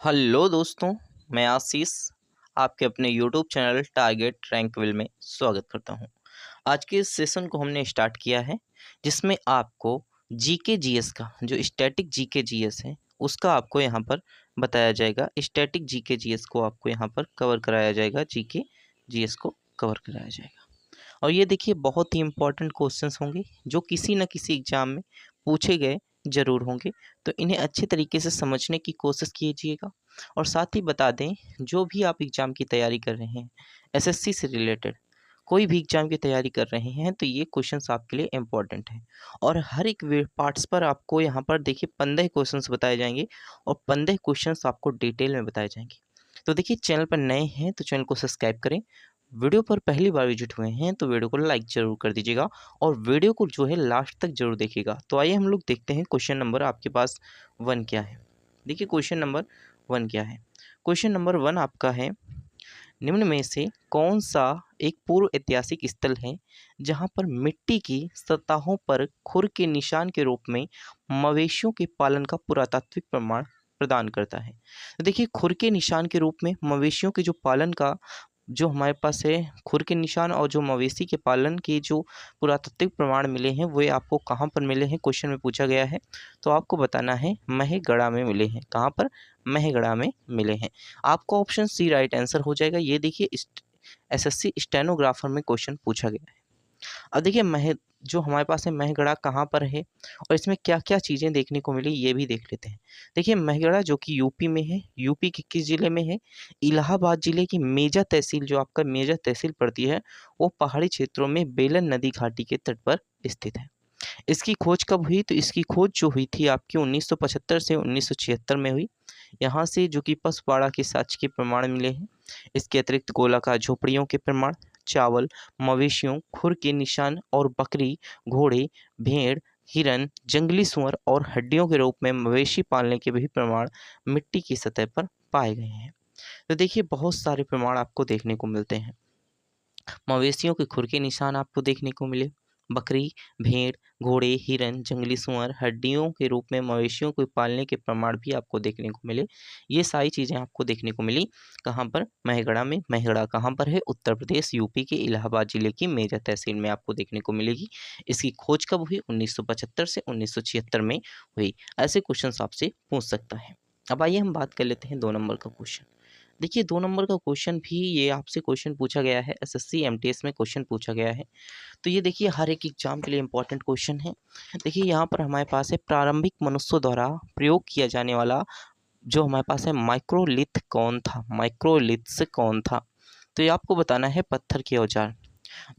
Hello दोस्तों, मैं आशीष आपके अपने यूट्यूब चैनल टारगेट रैंकविल में स्वागत करता हूं। आज के इस सेशन को हमने स्टार्ट किया है जिसमें आपको जीके जीएस का जो स्टैटिक जीके जीएस है उसका आपको यहां पर बताया जाएगा। स्टैटिक जीके जीएस को आपको यहां पर कवर कराया जाएगा, जीके जीएस को कवर कराया जाएगा। और ये देखिए बहुत ही इंपॉर्टेंट क्वेश्चंस होंगे जो किसी न किसी एग्जाम में पूछे गए ज़रूर होंगे, तो इन्हें अच्छे तरीके से समझने की कोशिश कीजिएगा। और साथ ही बता दें, जो भी आप एग्ज़ाम की तैयारी कर रहे हैं एसएससी से रिलेटेड, कोई भी एग्ज़ाम की तैयारी कर रहे हैं तो ये क्वेश्चंस आपके लिए इम्पॉर्टेंट हैं। और हर एक पार्ट्स पर आपको यहाँ पर देखिए 15 क्वेश्चंस बताए जाएंगे और 15 क्वेश्चंस आपको डिटेल में बताए जाएंगे। तो देखिए, चैनल पर नए हैं तो चैनल को सब्सक्राइब करें। वीडियो पर पहली बार विजिट हुए हैं तो वीडियो को लाइक ज़रूर कर दीजिएगा और वीडियो को जो है लास्ट तक ज़रूर देखिएगा। तो आइए हम लोग देखते हैं क्वेश्चन नंबर आपके पास 1 क्या है। देखिए क्वेश्चन नंबर 1 क्या है। क्वेश्चन नंबर 1 आपका है, निम्न में से कौन सा एक पूर्व ऐतिहासिक स्थल है जहां पर मिट्टी की सतहों पर खुर के निशान के रूप में मवेशियों के पालन का पुरातात्विक प्रमाण प्रदान करता है। तो देखिए, खुर के निशान के रूप में मवेशियों के जो पालन का जो हमारे पास है, खुर के निशान और जो मवेशी के पालन के जो पुरातात्विक प्रमाण मिले हैं वो आपको कहाँ पर मिले हैं, क्वेश्चन में पूछा गया है। तो आपको बताना है महेगढ़ा में मिले हैं। कहाँ पर? महेगढ़ा में मिले हैं। आपका ऑप्शन सी राइट आंसर हो जाएगा। ये देखिए एसएससी स्टेनोग्राफर में क्वेश्चन पूछा गया है। अब देखिए जो हमारे पास है महेगढ़ा कहाँ पर है और इसमें क्या क्या चीज़ें देखने को मिली ये भी देख लेते हैं। देखिए महेगढ़ा जो कि यूपी में है। यूपी के किस ज़िले में है? इलाहाबाद ज़िले की मेजा तहसील, जो आपका मेजा तहसील पड़ती है वो पहाड़ी क्षेत्रों में बेलन नदी घाटी के तट पर स्थित है। इसकी खोज कब हुई? तो इसकी खोज जो हुई थी आपकी 1975 से 1976 में हुई। यहाँ से जो कि पसवाड़ा के साक्ष्य के प्रमाण मिले हैं। इसके अतिरिक्त गोलाकार झोपड़ियों के प्रमाण, चावल, मवेशियों, खुर के निशान और बकरी, घोड़े, भेड़, हिरन, जंगली सुअर और हड्डियों के रूप में मवेशी पालने के भी प्रमाण मिट्टी की सतह पर पाए गए हैं। तो देखिए बहुत सारे प्रमाण आपको देखने को मिलते हैं। मवेशियों के खुर के निशान आपको देखने को मिले, बकरी, भेड़, घोड़े, हिरन, जंगली सुअर, हड्डियों के रूप में मवेशियों को पालने के प्रमाण भी आपको देखने को मिले। ये सारी चीज़ें आपको देखने को मिली कहाँ पर? महेगढ़ा में। महेगढ़ा कहाँ पर है? उत्तर प्रदेश, यूपी के इलाहाबाद जिले की मेजा तहसील में आपको देखने को मिलेगी। इसकी खोज कब हुई? 1975 से 1976 में हुई। ऐसे क्वेश्चन आपसे पूछ सकता है। अब आइए हम बात कर लेते हैं 2 नंबर का क्वेश्चन। देखिए 2 नंबर का क्वेश्चन भी ये आपसे क्वेश्चन पूछा गया है, एसएससी एमटीएस में क्वेश्चन पूछा गया है। तो ये देखिए हर एक एग्जाम के लिए इंपॉर्टेंट क्वेश्चन है। देखिए यहाँ पर हमारे पास है, प्रारंभिक मनुष्यों द्वारा प्रयोग किया जाने वाला जो हमारे पास है माइक्रोलिथ कौन था? माइक्रोलिथ्स कौन था? तो ये आपको बताना है पत्थर के औजार।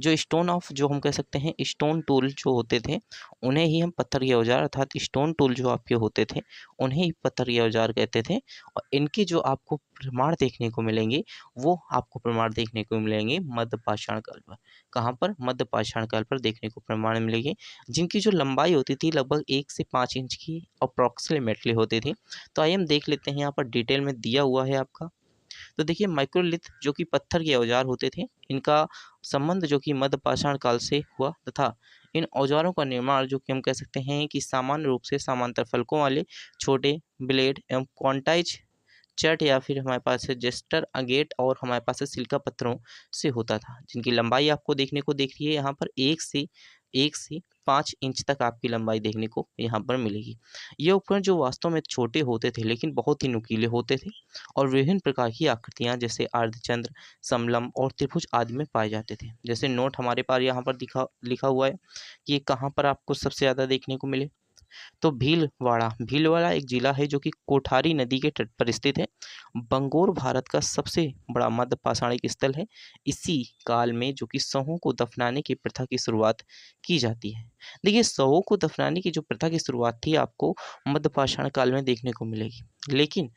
जो स्टोन ऑफ जो हम कह सकते हैं स्टोन टूल जो होते थे उन्हें ही हम पत्थर के औजार अर्थात स्टोन टूल जो आपके होते थे उन्हें ही पत्थर के औजार कहते थे। और इनके जो आपको प्रमाण देखने को मिलेंगे वो आपको प्रमाण देखने को मिलेंगे मध्य पाषाण काल पर। कहाँ पर? मध्य पाषाण काल पर देखने को प्रमाण मिलेंगे, जिनकी जो लंबाई होती थी लगभग 1 से 5 इंच की अप्रॉक्सीमेटली होती थी। तो आइए हम देख लेते हैं, यहाँ पर डिटेल में दिया हुआ है आपका। तो देखिए माइक्रोलिथ जो कि पत्थर के औजार होते थे, इनका संबंध जो कि मध्य पाषाण काल से हुआ तथा इन औजारों का निर्माण जो कि हम कह सकते हैं कि सामान्य रूप से समांतर फलकों वाले छोटे ब्लेड एवं क्वांटाइज चट या फिर हमारे पास है जेस्टर अगेट और हमारे पास है सिल्का पत्थरों से होता था, जिनकी लंबाई आपको देखने को दिख रही है यहाँ पर 1 से 5 इंच तक आपकी लंबाई देखने को यहाँ पर मिलेगी। ये उपकरण जो वास्तव में छोटे होते थे लेकिन बहुत ही नुकीले होते थे और विभिन्न प्रकार की आकृतियाँ जैसे अर्धचंद्र, समलंब और त्रिभुज आदि में पाए जाते थे। जैसे नोट हमारे पास यहाँ पर लिखा हुआ है कि ये कहाँ पर आपको सबसे ज़्यादा देखने को मिले। तो भीलवाड़ा एक जिला है जो कि कोठारी नदी के तट पर स्थित है। बंगोर भारत का सबसे बड़ा मध्य पाषाणिक स्थल है। इसी काल में जो कि शवों को दफनाने की प्रथा की शुरुआत की जाती है। देखिए शवों को दफनाने की जो प्रथा की शुरुआत थी आपको मध्य पाषाण काल में देखने को मिलेगी, लेकिन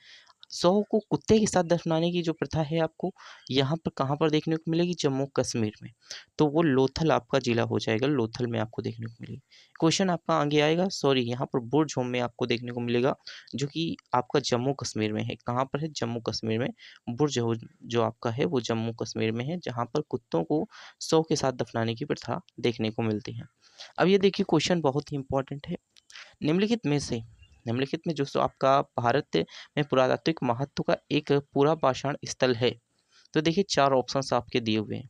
सौ को कुत्ते के साथ दफनाने की जो प्रथा है आपको यहाँ पर कहाँ पर देखने को मिलेगी? जम्मू कश्मीर में। तो वो लोथल आपका जिला हो जाएगा, लोथल में आपको देखने को मिलेगी। क्वेश्चन आपका आगे आएगा, सॉरी यहाँ पर बुरझोम में आपको देखने को मिलेगा जो कि आपका जम्मू कश्मीर में है। कहाँ पर है? जम्मू कश्मीर में। बुर्ज जो आपका है वो जम्मू कश्मीर में है, जहाँ पर कुत्तों को सौ के साथ दफनाने की प्रथा देखने को मिलती है। अब ये देखिए क्वेश्चन बहुत ही इंपॉर्टेंट है। निम्नलिखित में से निम्नलिखित में जो सो आपका भारत में पुरातात्विक महत्व का एक पूरा पाषाण स्थल है? तो देखिए 4 ऑप्शंस आपके दिए हुए हैं,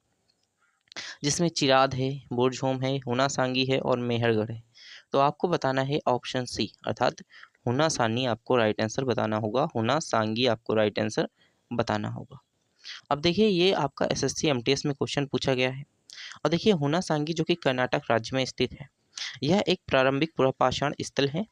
जिसमें चिराद है, बुर्ज़होम है, हुना सांगी है और मेहरगढ़ है। तो आपको बताना है ऑप्शन सी, अर्थात हुना सानी आपको राइट आंसर बताना होगा, हुना सांगी आपको राइट आंसर बताना होगा। अब देखिए ये आपका एसएससी एमटीएस में क्वेश्चन पूछा गया है। और देखिए हुना सांगी जो कि कर्नाटक राज्य में स्थित है, यह एक प्रारंभिक पुरापाषाण स्थल है।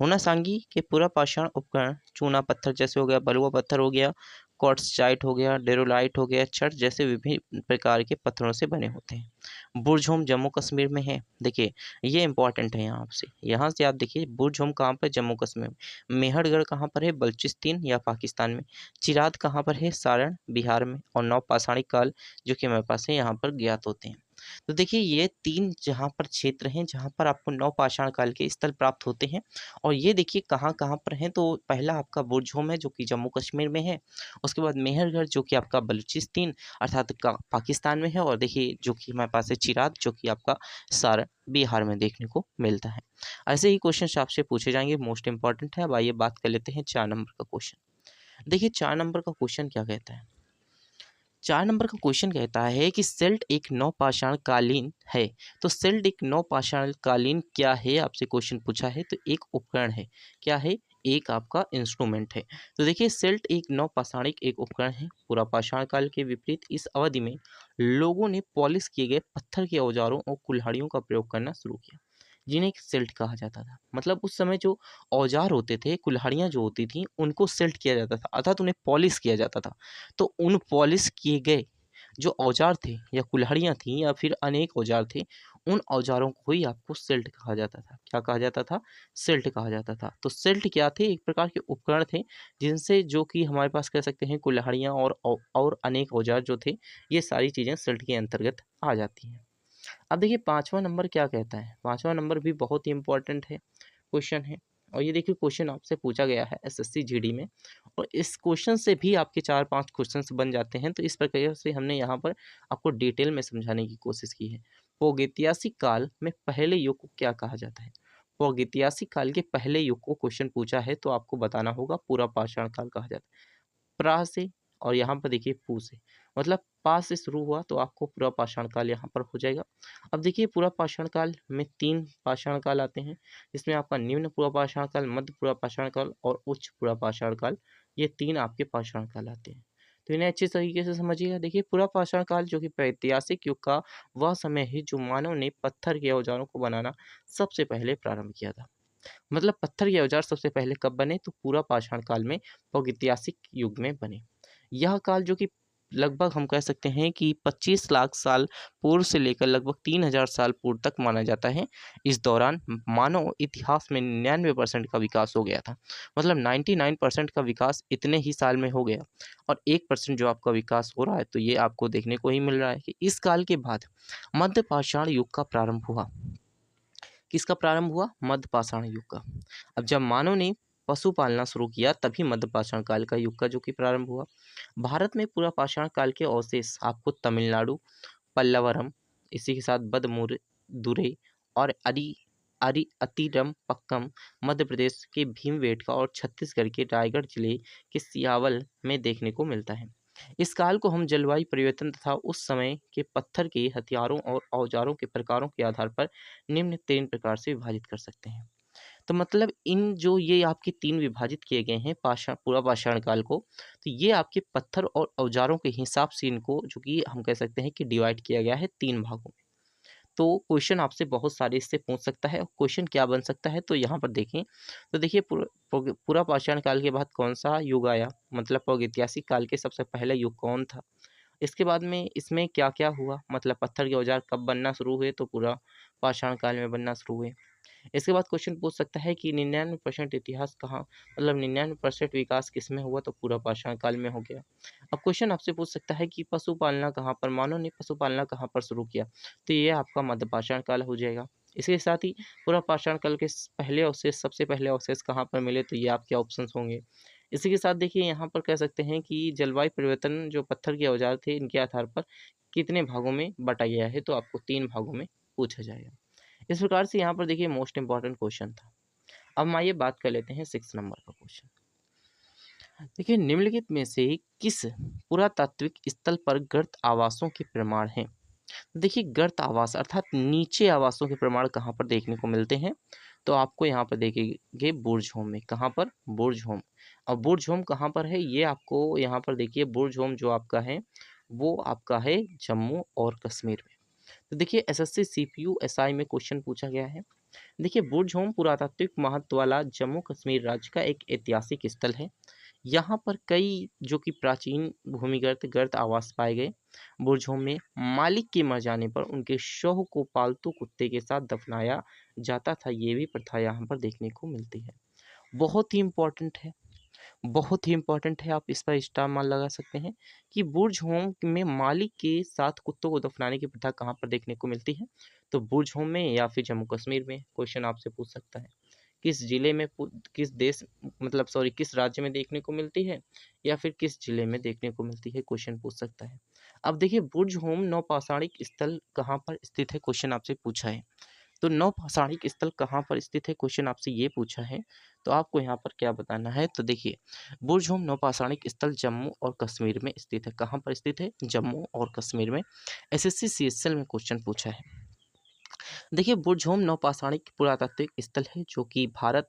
हुना सांगी के पुरापाषाण उपकरण चूना पत्थर जैसे हो गया, बलुआ पत्थर हो गया, क्वार्ट्ज़ाइट हो गया, डेरोलाइट हो गया, छड़ जैसे विभिन्न प्रकार के पत्थरों से बने होते हैं। बुर्ज़होम जम्मू कश्मीर में है। देखिए ये इंपॉर्टेंट है यहाँ से आप देखिए बुर्ज़होम कहाँ पर, जम्मू कश्मीर में। मेहरगढ़ कहाँ पर है, बलूचिस्तान या पाकिस्तान में। चिराद कहाँ पर है, सारण बिहार में। और नवपाषाणिक काल जो कि हमारे पास है यहाँ पर ज्ञात होते हैं। तो देखिए ये 3 जहाँ पर क्षेत्र हैं जहाँ पर आपको नवपाषाण काल के स्थल प्राप्त होते हैं। और ये देखिए कहाँ-कहाँ पर हैं, तो पहला आपका बुर्ज़होम है जो कि जम्मू कश्मीर में है। उसके बाद मेहरगढ़ जो कि आपका बलूचिस्तान अर्थात का पाकिस्तान में है। और देखिए जो कि हमारे पास है चिराद जो कि आपका सारण बिहार में देखने को मिलता है। ऐसे ही क्वेश्चन आपसे पूछे जाएंगे, मोस्ट इंपॉर्टेंट है। अब आइए बात कर लेते हैं 4 नंबर का क्वेश्चन। देखिए 4 नंबर का क्वेश्चन क्या कहता है? 4 नंबर का क्वेश्चन कहता है कि सिल्ट एक नवपाषाण कालीन है। तो सिल्ट एक नवपाषाण कालीन क्या है, आपसे क्वेश्चन पूछा है। तो एक उपकरण है। क्या है? एक आपका इंस्ट्रूमेंट है। तो देखिए सिल्ट एक नवपाषाणिक एक उपकरण है। पुरापाषाण काल के विपरीत इस अवधि में लोगों ने पॉलिश किए गए पत्थर के औजारों और कुल्हाड़ियों का प्रयोग करना शुरू किया, जिन्हें सिल्ट कहा जाता था। मतलब उस समय जो औजार होते थे, कुल्हाड़ियाँ जो होती थीं, उनको सिल्ट किया जाता था, अर्थात उन्हें पॉलिश किया जाता था। तो उन पॉलिश किए गए जो औजार थे या कुल्हाड़ियाँ थीं या फिर अनेक औजार थे, उन औजारों को ही आपको सिल्ट कहा जाता था। क्या कहा जाता था? सिल्ट कहा जाता था। तो सिल्ट क्या थे? एक प्रकार के उपकरण थे, जिनसे जो कि हमारे पास कह सकते हैं कुल्हाड़ियाँ और अनेक औजार जो थे, ये सारी चीज़ें सिल्ट के अंतर्गत आ जाती हैं। अब देखिए 5वां नंबर क्या कहता है? 5वां नंबर भी बहुत ही इम्पोर्टेंट है, क्वेश्चन है। और ये देखिए क्वेश्चन आपसे पूछा गया है एसएससी जीडी में। और इस क्वेश्चन से भी आपके 4-5 क्वेश्चंस बन जाते हैं। तो इस प्रकार से हमने यहाँ पर आपको डिटेल में समझाने की कोशिश की है। प्रागैतिहासिक काल में पहले युग को क्या कहा जाता है? प्रागैतिहासिक काल के पहले युग को क्वेश्चन पूछा है तो आपको बताना होगा पुरापाषाण काल कहा जाता है। प्रा से और यहाँ पर देखिए पू से, मतलब पा से शुरू हुआ तो आपको पूरा पाषाण काल यहाँ पर हो जाएगा। अब देखिए पूरा पाषाण काल में 3 पाषाण काल आते हैं, जिसमें आपका निम्न पूरा पाषाण काल, मध्य पूरा पाषाण काल और उच्च पूरा पाषाण काल, ये 3 आपके पाषाण काल आते हैं। तो इन्हें अच्छे तरीके से समझिएगा। देखिए पूरा पाषाण काल जो कि प्रागैतिहासिक युग का वह समय है जो मानव ने पत्थर के औजारों को बनाना सबसे पहले प्रारंभ किया था। मतलब पत्थर के औजार सबसे पहले कब बने? तो पूरा पाषाण काल में, प्रागैतिहासिक युग में बने। यह काल जो कि लगभग हम कह सकते हैं कि 25 लाख साल पूर्व से लेकर लगभग 3000 साल पूर्व तक माना जाता है। इस दौरान मानव इतिहास में 99% का विकास हो गया था। मतलब 99% का विकास इतने ही साल में हो गया। और 1% जो आपका विकास हो रहा है, तो ये आपको देखने को ही मिल रहा है कि इस काल के बाद मध्य पाषाण युग का प्रारंभ हुआ। किसका प्रारंभ हुआ? मध्य पाषाण युग का। अब जब मानव ने पशु पालना शुरू किया तभी मध्य पाषाण काल का युग का जो कि प्रारंभ हुआ। भारत में पूरा पाषाण काल के अवशेष आपको तमिलनाडु, पल्लवरम, इसी के साथ बदमुरदुरै और अतिरम पक्कम, मध्य प्रदेश के भीमबेटका और छत्तीसगढ़ के रायगढ़ जिले के सियावल में देखने को मिलता है। इस काल को हम जलवायु परिवर्तन तथा उस समय के पत्थर के हथियारों और औजारों के प्रकारों के आधार पर निम्न 3 प्रकार से विभाजित कर सकते हैं। तो मतलब इन जो ये आपके 3 विभाजित किए गए हैं पूरा पाषाण काल को, तो ये आपके पत्थर और औजारों के हिसाब से इनको जो कि हम कह सकते हैं कि डिवाइड किया गया है 3 भागों में। तो क्वेश्चन आपसे बहुत सारे इससे पूछ सकता है। क्वेश्चन क्या बन सकता है? तो यहाँ पर देखें, तो देखिए पूरा पाषाण काल के बाद कौन-सा युग आया? मतलब प्रागैतिहासिक काल के सबसे पहला युग कौन था? इसके बाद में इसमें क्या-क्या हुआ? मतलब पत्थर के औजार कब बनना शुरू हुए? तो पूरा पाषाण काल में बनना शुरू हुए। इसके बाद क्वेश्चन पूछ सकता है कि 99% इतिहास कहाँ, मतलब 99% विकास किसमें हुआ? तो पूरा पाषाण काल में हो गया। अब क्वेश्चन आपसे पूछ सकता है कि पशुपालना कहाँ पर, मानव ने पशुपालना कहाँ पर शुरू किया? तो ये आपका मध्य पाषाण काल हो जाएगा। इसके साथ ही पूरा पाषाण काल के पहले अवशेष, सबसे पहले अवशेष कहाँ पर मिले? तो ये आपके ऑप्शंस होंगे। इसी के साथ देखिए यहाँ पर कह सकते हैं कि जलवायु परिवर्तन जो पत्थर के औजार थे, इनके आधार पर कितने भागों में बाँटा गया है? तो आपको 3 भागों में पूछा जाएगा। इस प्रकार से यहाँ पर देखिए मोस्ट इम्पोर्टेंट क्वेश्चन था। अब आइए बात कर लेते हैं 6 नंबर का क्वेश्चन। देखिए, निम्नलिखित में से किस पुरातात्विक स्थल पर गर्त आवासों के प्रमाण हैं? देखिए, गर्त आवास अर्थात नीचे आवासों के प्रमाण कहाँ पर देखने को मिलते हैं? तो आपको यहाँ पर देखेंगे बुर्ज-होम में। कहाँ पर? बुर्ज-होम। और बुर्ज-होम कहाँ पर है? ये आपको यहाँ पर देखिए, बुर्ज-होम जो आपका है, वो आपका है जम्मू और कश्मीर में। तो देखिए, एसएससी सीपीयू एसआई में क्वेश्चन पूछा गया है। देखिए, बुर्ज-होम पुरातात्विक महत्व वाला जम्मू कश्मीर राज्य का एक ऐतिहासिक स्थल है। यहाँ पर कई जो कि प्राचीन भूमिगत गर्त आवास पाए गए। बुर्जों में मालिक के मर जाने पर उनके शव को पालतू कुत्ते के साथ दफनाया जाता था। ये भी प्रथा यहाँ पर देखने को मिलती है। बहुत ही इम्पोर्टेंट है, बहुत ही इम्पोर्टेंट है। आप इस पर स्टार मार्क लगा सकते हैं कि बुर्ज होम में मालिक के साथ कुत्तों को दफनाने की प्रथा कहाँ पर देखने को मिलती है? तो बुर्ज होम में या फिर जम्मू कश्मीर में। क्वेश्चन आपसे पूछ सकता है किस जिले में किस देश मतलब सॉरी किस राज्य में देखने को मिलती है या फिर किस जिले में देखने को मिलती है, क्वेश्चन पूछ सकता है। अब देखिए, बुर्ज होम नौपाषाणिक स्थल कहाँ पर स्थित है, क्वेश्चन आपसे पूछा है। तो नौपाषाणिक स्थल कहाँ पर स्थित है, क्वेश्चन आपसे ये पूछा है। तो आपको यहाँ पर क्या बताना है? तो देखिए, बुर्ज होम नौपाषाणिक स्थल जम्मू और कश्मीर में स्थित है। कहाँ पर स्थित है? जम्मू और कश्मीर में। एसएससी सीएचएल में क्वेश्चन पूछा है। देखिए, बुर्ज-होम नौपाषाणिक पुरातात्विक स्थल है जो कि भारत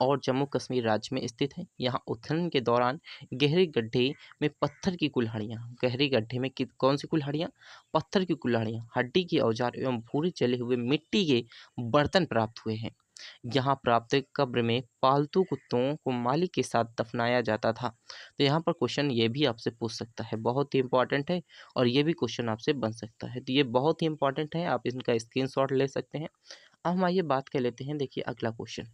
और जम्मू कश्मीर राज्य में स्थित है। यहाँ उत्खनन के दौरान गहरे गड्ढे में पत्थर की कुल्हाड़ियाँ, गहरे गड्ढे में कौन सी कुल्हाड़ियाँ? पत्थर की कुल्हाड़ियाँ, हड्डी के औजार एवं भूरे जले हुए मिट्टी के बर्तन प्राप्त हुए हैं। यहाँ प्राप्त कब्र में पालतू कुत्तों को मालिक के साथ दफनाया जाता था। तो यहाँ पर क्वेश्चन ये भी आपसे पूछ सकता है, बहुत ही इंपॉर्टेंट है और ये भी क्वेश्चन आपसे बन सकता है। तो ये बहुत ही इंपॉर्टेंट है, आप इनका स्क्रीनशॉट ले सकते हैं। अब हम आइए बात कर लेते हैं, देखिए अगला क्वेश्चन।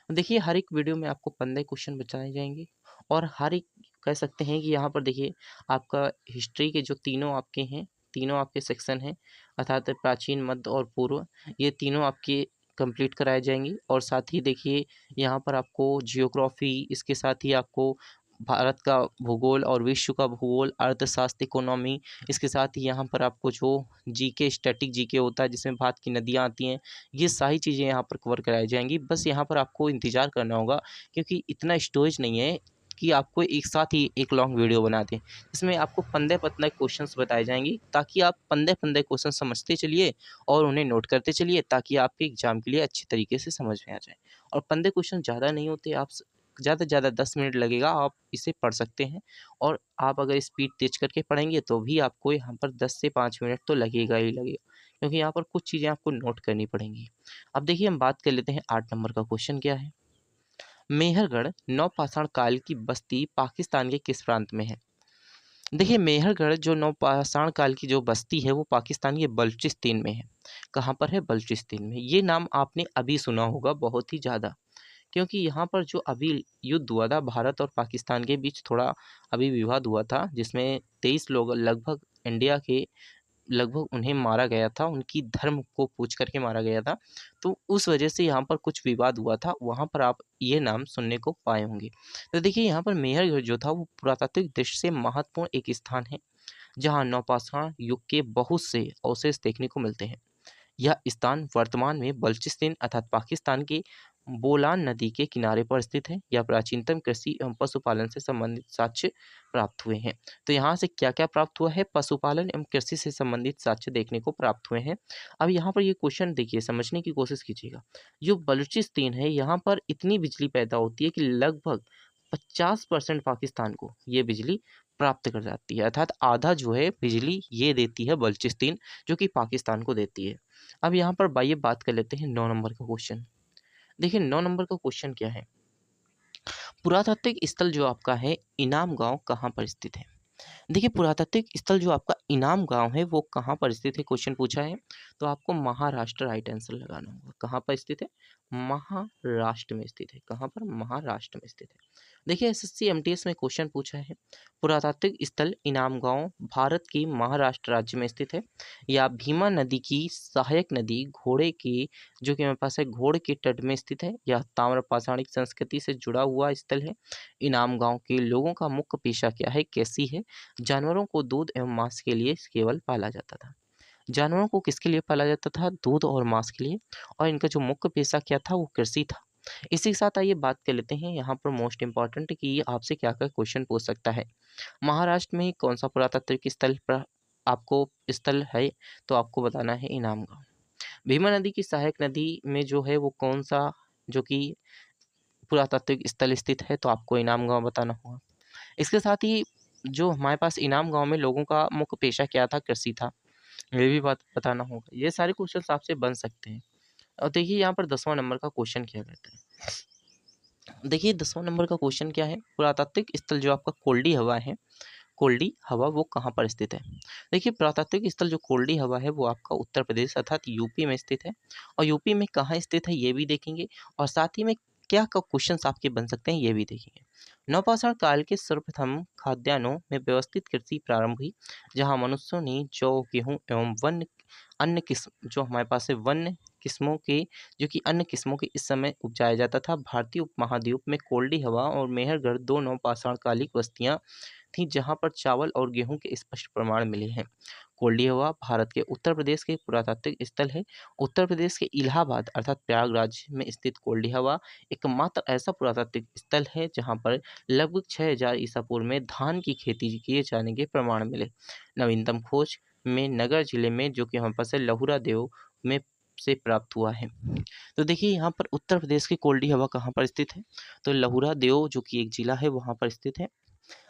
देखिए, हर एक वीडियो में आपको 15 क्वेश्चन बताए जाएंगे और हर एक कह सकते हैं कि यहाँ पर देखिए आपका हिस्ट्री के जो तीनों आपके हैं, तीनों आपके सेक्शन हैं, अर्थात प्राचीन, मध्य और पूर्व, ये तीनों आपके कंप्लीट कराए जाएंगे। और साथ ही देखिए यहाँ पर आपको जियोग्राफी, इसके साथ ही आपको भारत का भूगोल और विश्व का भूगोल, अर्थशास्त्र, इकोनॉमी, इसके साथ ही यहाँ पर आपको जो जीके, स्टैटिक जीके होता है जिसमें भारत की नदियाँ आती हैं, ये सारी चीज़ें यहाँ पर कवर कराई जाएंगी। बस यहाँ पर आपको इंतज़ार करना होगा क्योंकि इतना स्टोरेज नहीं है कि आपको एक साथ ही एक लॉन्ग वीडियो बना दें। इसमें आपको 15-15 क्वेश्चंस बताए जाएंगे ताकि आप 15-15 क्वेश्चन समझते चलिए और उन्हें नोट करते चलिए ताकि आपके एग्जाम के लिए अच्छी तरीके से समझ में आ जाए। और 15 क्वेश्चन ज़्यादा नहीं होते, आप ज़्यादा से ज़्यादा 10 मिनट लगेगा, आप इसे पढ़ सकते हैं। और आप अगर स्पीड तेज करके पढ़ेंगे तो भी आपको यहाँ पर 10 से 5 मिनट तो लगेगा ही लगेगा, क्योंकि यहाँ पर कुछ चीज़ें आपको नोट करनी पड़ेंगी। अब देखिए, हम बात कर लेते हैं 8 नंबर का क्वेश्चन क्या है। मेहरगढ़ नवपाषाण काल की बस्ती पाकिस्तान के किस प्रांत में है? देखिए, मेहरगढ़ जो नवपाषाण काल की जो बस्ती है वो पाकिस्तान के बलूचिस्तान में है। कहाँ पर है? बलूचिस्तान में। ये नाम आपने अभी सुना होगा बहुत ही ज़्यादा, क्योंकि यहाँ पर जो अभी युद्ध हुआ था भारत और पाकिस्तान के बीच, थोड़ा अभी विवाद हुआ था जिसमें 23 लोग लगभग इंडिया के लगभग उन्हें मारा गया था, उनकी धर्म को पूछ करके मारा गया था। तो उस वजह से यहाँ पर कुछ विवाद हुआ था, वहाँ पर आप ये नाम सुनने को पाए होंगे। तो देखिए, यहाँ पर मेहरगढ़ जो था वो पुरातात्विक दृष्टि से महत्वपूर्ण एक स्थान है जहाँ नवपाषाण युग के बहुत से अवशेष देखने को मिलते हैं। यह स्थान वर्तमान में बलूचिस्तान अर्थात पाकिस्तान के बोलान नदी के किनारे पर स्थित है। यह प्राचीनतम कृषि एवं पशुपालन से संबंधित साक्ष्य प्राप्त हुए हैं। तो यहाँ से क्या क्या प्राप्त हुआ है? पशुपालन एवं कृषि से संबंधित साक्ष्य देखने को प्राप्त हुए हैं। अब यहाँ पर ये क्वेश्चन देखिए, समझने की कोशिश कीजिएगा। जो बलूचिस्तान है यहाँ पर इतनी बिजली पैदा होती है कि लगभग 50% पाकिस्तान को ये बिजली प्राप्त कर जाती है, अर्थात आधा जो है बिजली ये देती है बलूचिस्तान, जो कि पाकिस्तान को देती है। अब यहाँ पर आइए बात कर लेते हैं 9 नंबर का क्वेश्चन। देखिए, 9 नंबर का क्वेश्चन क्या है। पुरातात्विक स्थल जो आपका है इनाम गांव कहाँ पर स्थित है? देखिए, पुरातात्विक स्थल जो आपका इनाम गांव है वो कहाँ पर स्थित है, क्वेश्चन पूछा है। तो आपको महाराष्ट्र राइट आंसर लगाना होगा। कहाँ पर स्थित है? महाराष्ट्र में स्थित है। कहाँ पर? महाराष्ट्र में स्थित है। देखिए, एसएससी एमटीएस में क्वेश्चन पूछा है पुरातात्विक स्थल इनाम गांव भारत की महाराष्ट्र राज्य में स्थित है। या भीमा नदी की सहायक नदी घोड़े की जो कि मेरे पास है घोड़ के तट में स्थित है। यह ताम्रपाषाणिक संस्कृति से जुड़ा हुआ स्थल है। इनाम गांव के लोगों का मुख्य पेशा क्या है? कृषि है। जानवरों को दूध एवं मांस के लिए केवल पाला जाता था। जानवरों को किसके लिए पाला जाता था? दूध और मांस के लिए। और इनका जो मुख्य पेशा क्या था? वो कृषि था। इसी के साथ आइए बात कर लेते हैं यहाँ पर मोस्ट इम्पॉर्टेंट कि आपसे क्या क्या क्वेश्चन पूछ सकता है। महाराष्ट्र में कौन सा पुरातात्विक स्थल पर आपको स्थल है, तो आपको बताना है इनाम गाँव। भीमा नदी की सहायक नदी में जो है वो कौन सा जो कि पुरातात्विक स्थल स्थित है, तो आपको इनाम गाँव बताना होगा। इसके साथ ही जो हमारे पास इनाम गाँव में लोगों का मुख्य पेशा क्या था, कृषि था, ये भी बात बताना होगा। ये सारे क्वेश्चन आपसे बन सकते हैं। और देखिए यहाँ पर 10वां नंबर का क्वेश्चन क्या कहता है। देखिए 10वां नंबर का क्वेश्चन क्या है, पुरातात्विक स्थल जो आपका कोल्डी हवा है, कोल्डी हवा वो कहाँ पर स्थित है। देखिए पुरातात्विक स्थल जो कोल्डी हवा है वो आपका उत्तर प्रदेश अर्थात यूपी में स्थित है। और यूपी में कहाँ स्थित है ये भी देखेंगे, और साथ ही में क्या क्या क्वेश्चन आपके बन सकते हैं ये भी देखेंगे। नवपाषाण काल के सर्वप्रथम खाद्यान्नों में व्यवस्थित कृषि प्रारंभ हुई, जहाँ मनुष्यों ने जौ, गेहूँ एवं वन्य अन्य किस्म जो हमारे पास है वन्य किस्मों के जो कि अन्य किस्मों के इस समय उपजाया जाता था। भारतीय उपमहाद्वीप में कोल्डी हवा और मेहरगढ़ दो नवपाषाण कालिक बस्तियां थी, जहां पर चावल और गेहूं के स्पष्ट प्रमाण मिले हैं। कोल्डी हवा भारत के उत्तर प्रदेश के पुरातात्विक स्थल है। उत्तर प्रदेश के इलाहाबाद अर्थात प्रयागराज में स्थित कोल्डी हवा एकमात्र ऐसा पुरातात्विक स्थल है जहां पर लगभग 6000 ईसा पूर्व में धान की खेती किए जाने के प्रमाण मिले। नवीनतम खोज में नगर जिले में जो कि हमारे पास है लहुरा देव में से प्राप्त हुआ है। तो देखिए यहाँ पर उत्तर प्रदेश की कोल्डी हवा कहाँ पर स्थित है, तो लहुरा देव जो कि एक जिला है वहाँ पर स्थित है।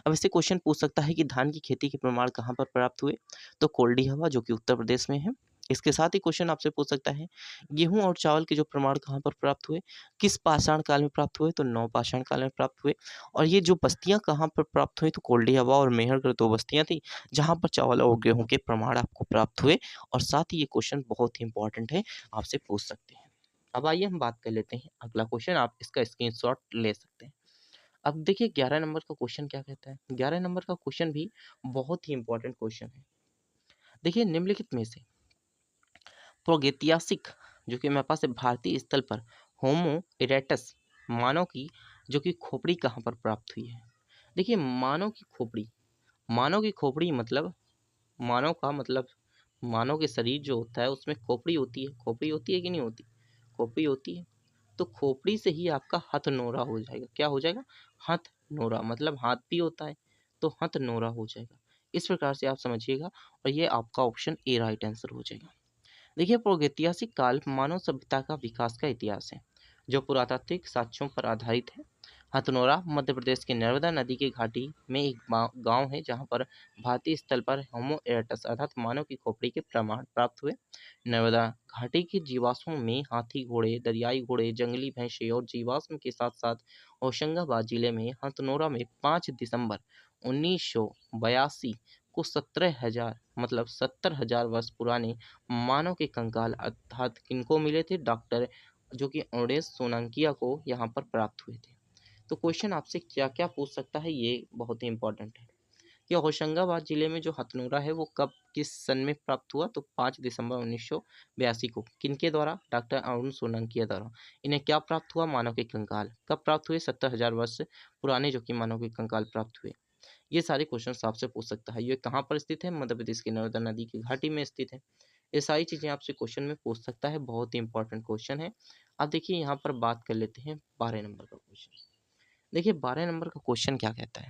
अब इससे क्वेश्चन पूछ सकता है कि धान की खेती के प्रमाण कहाँ पर प्राप्त हुए, तो कोल्डी हवा जो कि उत्तर प्रदेश में है। इसके साथ ही क्वेश्चन आपसे पूछ सकता है गेहूं और चावल के जो प्रमाण कहाँ पर प्राप्त हुए, किस पाषाण काल में प्राप्त हुए, तो नवपाषाण काल में प्राप्त हुए। और ये जो बस्तियां कहाँ पर प्राप्त हुई, तो कोल्डी हवा और मेहरगढ़ दो बस्तियां थी जहाँ पर चावल और गेहूं के प्रमाण आपको प्राप्त हुए। और साथ ही ये क्वेश्चन बहुत ही इंपॉर्टेंट है, आपसे पूछ सकते हैं। अब आइए हम बात कर लेते हैं अगला क्वेश्चन, आप इसका स्क्रीनशॉट ले सकते हैं। अब देखिए 11 नंबर का क्वेश्चन क्या कहता है। 11 नंबर का क्वेश्चन भी बहुत ही इंपॉर्टेंट क्वेश्चन है। देखिए निम्नलिखित में से प्रागैतिहासिक जो कि मेरे पास है भारतीय स्थल पर होमो इरेक्टस मानव की जो कि खोपड़ी कहाँ पर प्राप्त हुई है। देखिए मानव की खोपड़ी मतलब मानव का मतलब मानव के शरीर जो होता है उसमें खोपड़ी होती है कि नहीं होती, खोपड़ी होती है। तो खोपड़ी से ही आपका हथनोरा हो जाएगा। क्या हो जाएगा, हथनोरा, मतलब हाथ भी होता है तो हथनोरा हो जाएगा। इस प्रकार से आप समझिएगा और ये आपका ऑप्शन ए राइट आंसर हो जाएगा। देखिए प्रागैतिहासिक काल मानव सभ्यता का विकास का इतिहास है जो पुरातात्विक साक्ष्यों पर आधारित है। हथनोरा मध्य प्रदेश के नर्मदा नदी के घाटी में एक गांव है जहां पर भारतीय स्थल पर होमो इरेक्टस अर्थात मानव की खोपड़ी के प्रमाण प्राप्त हुए। नर्मदा घाटी के जीवाश्मों में हाथी घोड़े, दरियाई घोड़े, जंगली भैंसे और जीवाश्म के साथ साथ होशंगाबाद जिले में हथनोरा में 5 दिसंबर 1982 को 17,000 मतलब 70,000 वर्ष पुराने मानव के कंकाल अर्थात किनको मिले थे, डॉक्टर जो कि ओडेस सोलंकिया को यहाँ पर प्राप्त हुए थे। तो क्वेश्चन आपसे क्या क्या पूछ सकता है ये बहुत ही इंपॉर्टेंट है कि होशंगाबाद जिले में जो हथनोरा है वो कब किस सन में प्राप्त हुआ, तो 5 दिसंबर 1982 को किनके द्वारा, डॉक्टर अरुण सोलंकिया द्वारा। इन्हें क्या प्राप्त हुआ, मानव के कंकाल कब प्राप्त हुए, 70,000 वर्ष पुराने जो कि मानव के कंकाल प्राप्त हुए। ये सारे क्वेश्चन आपसे पूछ सकता है। ये कहाँ पर स्थित है, मध्य प्रदेश की नर्मदा नदी की घाटी में स्थित है। ये सारी चीजें आपसे क्वेश्चन में पूछ सकता है, बहुत ही इंपॉर्टेंट क्वेश्चन है। अब देखिए यहाँ पर बात कर लेते हैं 12 नंबर का क्वेश्चन। देखिए 12 नंबर का क्वेश्चन क्या कहता है,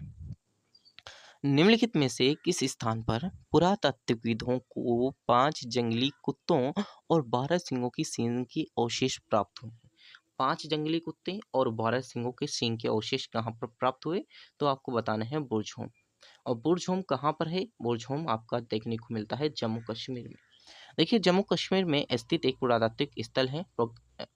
निम्नलिखित में से किस स्थान पर पुरातात्विदों को 5 जंगली कुत्तों और 12 सिंहों की सींग की अवशेष प्राप्त हुए। 5 जंगली कुत्ते और 12 सिंहों के सींग के अवशेष कहाँ पर प्राप्त हुए, तो आपको बताना है बुर्ज होम। और बुर्ज होम कहाँ पर है, बुर्ज होम आपका देखने को मिलता है जम्मू कश्मीर में। देखिए जम्मू कश्मीर में स्थित एक पुरातात्विक स्थल है।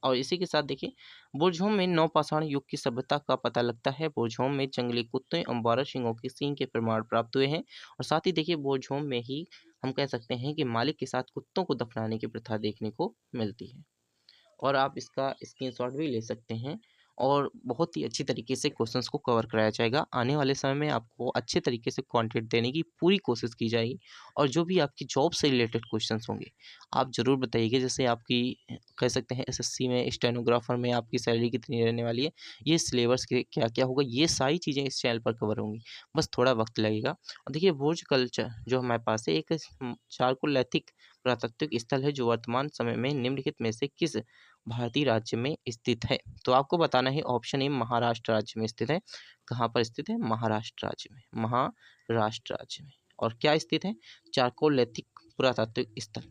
और इसी के साथ देखिए बुर्जहोम में नवपाषाण युग की सभ्यता का पता लगता है। बुर्जहोम में जंगली कुत्ते एवं 12 सिंहों के सींग के प्रमाण प्राप्त हुए हैं। और साथ ही देखिए बुर्जहोम में ही हम कह सकते हैं कि मालिक के साथ कुत्तों को दफनाने की प्रथा देखने को मिलती है। और आप इसका स्क्रीनशॉट भी ले सकते हैं। और बहुत ही अच्छी तरीके से क्वेश्चंस को कवर कराया जाएगा। आने वाले समय में आपको अच्छे तरीके से कंटेंट देने की पूरी कोशिश की जाएगी। और जो भी आपकी जॉब से रिलेटेड क्वेश्चंस होंगे आप ज़रूर बताइएगा। जैसे आपकी कह सकते हैं एसएससी में स्टेनोग्राफर में आपकी सैलरी कितनी रहने वाली है, ये सिलेबस के क्या क्या होगा, ये सारी चीज़ें इस चैनल पर कवर होंगी। बस थोड़ा वक्त लगेगा। और देखिए भोज कल्चर जो हमारे पास है एक चारकोलैथिक पुरातात्विक स्थल है जो वर्तमान समय में निम्नलिखित में से किस भारतीय राज्य में स्थित है? तो आपको बताना है ऑप्शन ए महाराष्ट्र राज्य में स्थित है। कहाँ पर स्थित है? महाराष्ट्र राज्य में, महाराष्ट्र राज्य में। और क्या स्थित है? चारकोलेथिक पुरातात्विक स्थल।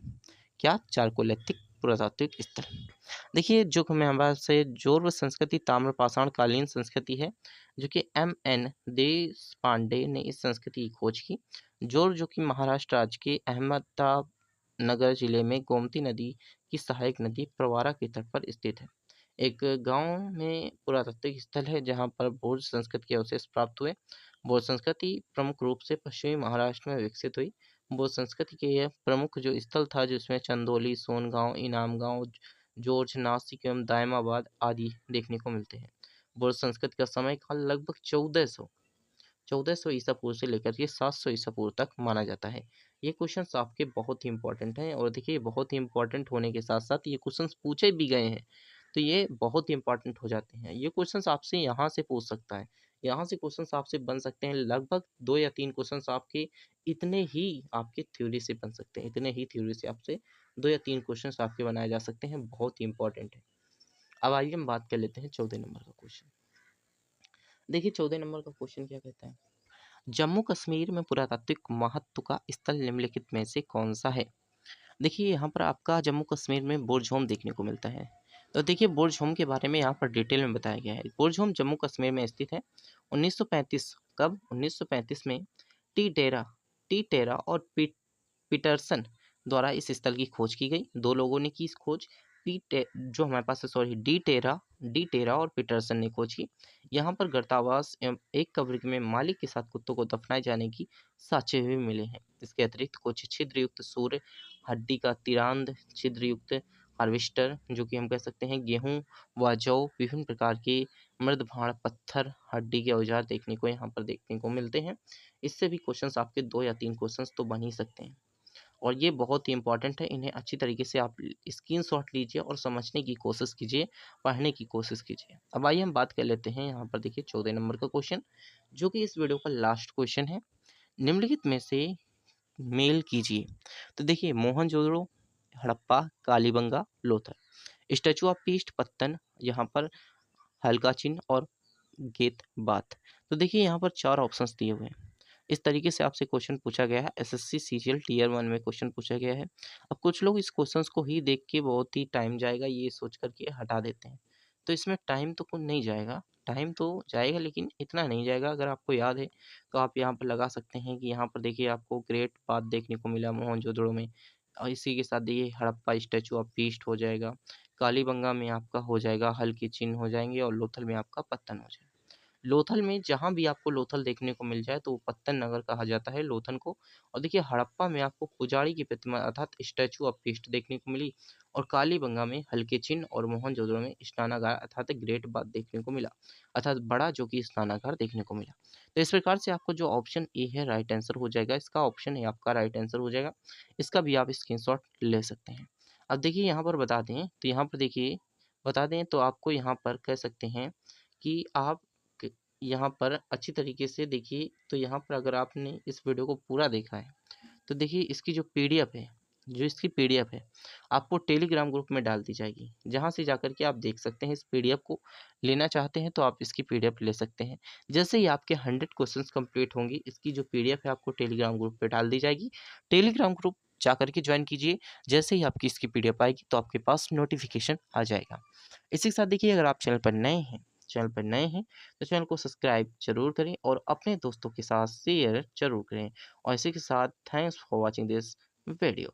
क्या? चारकोलेथिक पुरातात्विक स्थल। देखिए जो हमें हमारे से जोर संस्कृति ताम्रपाषाण कालीन संस्कृति है, जो कि M.N. देश पांडे ने इस संस्कृति की खोज की। जोर जो कि महाराष्ट्र राज्य के अहमदनगर जिले में गोमती नदी की सहायक नदी प्रवारा के तट पर स्थित है। एक गांव में पुरातात्विक स्थल है जहां पर बौद्ध संस्कृति के अवशेष प्राप्त हुए। बौद्ध संस्कृति प्रमुख रूप से पश्चिमी महाराष्ट्र में विकसित हुई। बौद्ध संस्कृति के यह प्रमुख जो स्थल था जिसमें चंदौली, सोनगांव, इनाम गांव, जोर्ज, नासिक एवं दायमाबाद आदि देखने को मिलते हैं। बौद्ध संस्कृति का समय काल लगभग 1400 ईसा पूर्व से लेकर के 700 ईसा पूर्व तक माना जाता है। ये क्वेश्चंस आपके बहुत ही इंपॉर्टेंट हैं और देखिए बहुत ही इंपॉर्टेंट होने के साथ साथ ये क्वेश्चंस पूछे भी गए हैं, तो ये बहुत ही इंपॉर्टेंट हो जाते हैं। ये क्वेश्चंस आपसे यहाँ से पूछ सकता है, यहाँ से क्वेश्चंस आपसे बन सकते हैं। लगभग 2 या 3 क्वेश्चंस आपके इतने ही आपके थ्योरी से बन सकते हैं, इतने ही थ्योरी से आपसे 2 या 3 क्वेश्चंस आपके बनाए जा सकते हैं, बहुत ही इंपॉर्टेंट है। अब आइए हम बात कर लेते हैं 14 नंबर का क्वेश्चन। देखिए 14 नंबर का क्वेश्चन क्या कहता है? जम्मू कश्मीर में पुरातात्विक महत्व का स्थल निम्नलिखित में से कौन सा है? देखिए यहाँ पर आपका जम्मू कश्मीर में बोरझोम देखने को मिलता है। तो देखिए बोरझोम के बारे में यहाँ पर डिटेल में बताया गया है। बोरझोम जम्मू कश्मीर में स्थित है। 1935 कब? 1935 में टी टेरा टी टेरा और पीटरसन द्वारा इस स्थल की खोज की गई। दो लोगों ने की इस खोज। जो हमारे पास है, सॉरी, डी टेरा और पीटरसन ने खोज की। यहाँ पर गर्तावास एवं एक कब्र में मालिक के साथ कुत्तों को दफनाए जाने की साक्ष्य भी मिले हैं। इसके अतिरिक्त कुछ छिद्रयुक्त सूर्य हड्डी का तिरांद, छिद्रयुक्त हार्वेस्टर जो कि हम कह सकते हैं गेहूं व जौ, विभिन्न प्रकार के मृद भाण, पत्थर, हड्डी के औजार देखने को यहाँ पर देखने को मिलते हैं। इससे भी क्वेश्चंस आपके 2 या 3 क्वेश्चंस तो बन ही सकते हैं और ये बहुत ही इंपॉर्टेंट है। इन्हें अच्छी तरीके से आप स्क्रीनशॉट लीजिए और समझने की कोशिश कीजिए, पढ़ने की कोशिश कीजिए। अब आइए हम बात कर लेते हैं यहाँ पर देखिए 14 नंबर का क्वेश्चन, जो कि इस वीडियो का लास्ट क्वेश्चन है। निम्नलिखित में से मेल कीजिए। तो देखिए Mohenjodaro, Harappa, Kalibanga, Lothal, statue of peace, Pattan, यहाँ पर हल्का चिन्ह और गेत बात। तो देखिए यहाँ पर 4 ऑप्शंस दिए हुए हैं। इस तरीके से आपसे क्वेश्चन पूछा गया है। एसएससी सीजीएल टीयर 1 में क्वेश्चन पूछा गया है। अब कुछ लोग इस क्वेश्चंस को ही देख के बहुत ही टाइम जाएगा ये सोच करके हटा देते हैं, तो इसमें टाइम तो कुछ नहीं जाएगा, टाइम तो जाएगा लेकिन इतना नहीं जाएगा। अगर आपको याद है तो आप यहाँ पर लगा सकते हैं कि यहाँ पर देखिए आपको ग्रेट बात देखने को मिला मोहनजोदड़ो में, और इसी के साथ देखिए हड़प्पा स्टैचू ऑफ पीस्ट हो जाएगा, कालीबंगा में आपका हो जाएगा हल्के चिन्ह हो जाएंगे और लोथल में आपका पत्तन हो जाएगा। लोथल में जहाँ भी आपको लोथल देखने को मिल जाए तो वो पत्तन नगर कहा जाता है लोथल को। और देखिए हड़प्पा में आपको पुजारी की प्रतिमा अर्थात स्टैचू ऑफ पीस्ट देखने को मिली, और कालीबंगा में हल्के चिन्ह, और मोहनजोदड़ो में स्नानागार अर्थात ग्रेट बाथ देखने को मिला, अर्थात बड़ा जो कि स्नानागार देखने को मिला। तो इस प्रकार से आपको जो ऑप्शन ए है राइट आंसर हो जाएगा, इसका ऑप्शन ए आपका राइट आंसर हो जाएगा। इसका भी आप स्क्रीनशॉट ले सकते हैं। अब देखिए यहाँ पर बता दें तो यहाँ पर देखिए बता दें तो आपको यहाँ पर कह सकते हैं कि आप यहाँ पर अच्छी तरीके से देखिए। तो यहाँ पर अगर आपने इस वीडियो को पूरा देखा है तो देखिए इसकी जो पीडीएफ है, जो इसकी पीडीएफ है आपको टेलीग्राम ग्रुप में डाल दी जाएगी, जहाँ से जाकर के आप देख सकते हैं। इस पीडीएफ को लेना चाहते हैं तो आप इसकी पीडीएफ ले सकते हैं। जैसे ही आपके 100 क्वेश्चंस कंप्लीट होंगे इसकी जो पीडीएफ है आपको टेलीग्राम ग्रुप पे डाल दी जाएगी। टेलीग्राम ग्रुप जाकर के ज्वाइन कीजिए। जैसे ही आपकी इसकी पीडीएफ आएगी तो आपके पास नोटिफिकेशन आ जाएगा। इसी के साथ देखिए अगर आप चैनल पर नए हैं तो चैनल को सब्सक्राइब जरूर करें और अपने दोस्तों के साथ शेयर जरूर करें। और इसी के साथ thanks for watching this video.